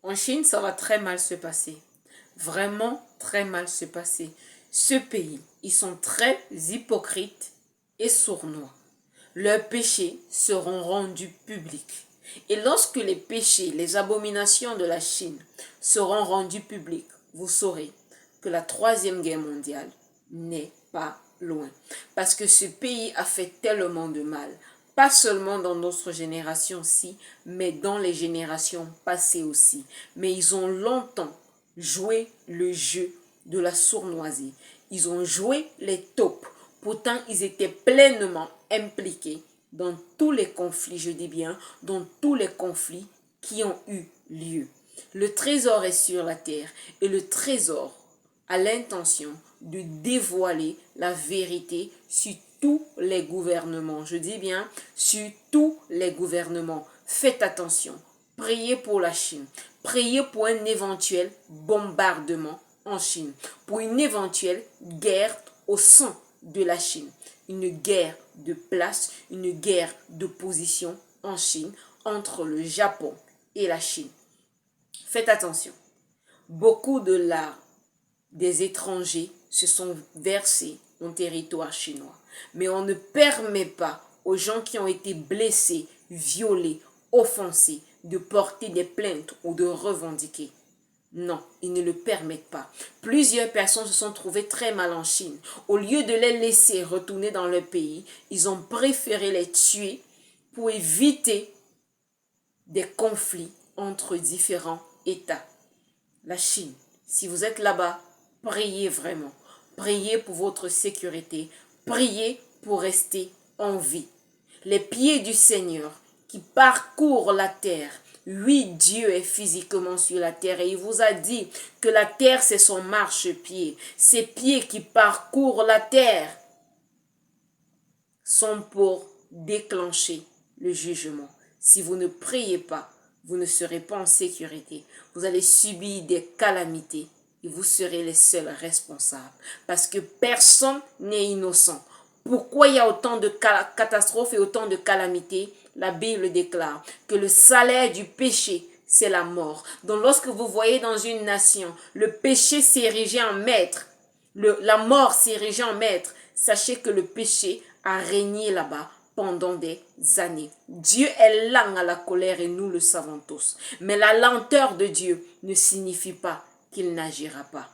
En Chine, ça va très mal se passer. Vraiment très mal se passer. Ce pays, ils sont très hypocrites et sournois. Leurs péchés seront rendus publics. Et lorsque les péchés, les abominations de la Chine seront rendus publics, vous saurez que la troisième guerre mondiale n'est pas loin. Parce que ce pays a fait tellement de mal, pas seulement dans notre génération-ci, mais dans les générations passées aussi. Mais ils ont longtemps joué le jeu de la sournoisie. Ils ont joué les taupes. Pourtant, ils étaient pleinement impliqués dans tous les conflits, je dis bien, dans tous les conflits qui ont eu lieu. Le trésor est sur la terre et le trésor a l'intention de dévoiler la vérité sur tous les gouvernements. Je dis bien sur tous les gouvernements. Faites attention. Priez pour la Chine. Priez pour un éventuel bombardement en Chine. Pour une éventuelle guerre au sein de la Chine. Une guerre de place, une guerre de position en Chine entre le Japon et la Chine. Faites attention. Beaucoup de larmes des étrangers se sont versés en territoire chinois. Mais on ne permet pas aux gens qui ont été blessés, violés, offensés, de porter des plaintes ou de revendiquer. Non, ils ne le permettent pas. Plusieurs personnes se sont trouvées très mal en Chine. Au lieu de les laisser retourner dans leur pays, ils ont préféré les tuer pour éviter des conflits entre différents États. La Chine, si vous êtes là-bas, priez vraiment. Priez pour votre sécurité. Priez pour rester en vie. Les pieds du Seigneur qui parcourent la terre. Oui, Dieu est physiquement sur la terre et il vous a dit que la terre c'est son marchepied. Ses pieds qui parcourent la terre sont pour déclencher le jugement. Si vous ne priez pas, vous ne serez pas en sécurité. Vous allez subir des calamités et vous serez les seuls responsables. Parce que personne n'est innocent. Pourquoi il y a autant de catastrophes et autant de calamités? La Bible déclare que le salaire du péché, c'est la mort. Donc lorsque vous voyez dans une nation le péché s'ériger en maître, la mort s'ériger en maître, sachez que le péché a régné là-bas pendant des années. Dieu est lent à la colère et nous le savons tous. Mais la lenteur de Dieu ne signifie pas qu'il n'agira pas.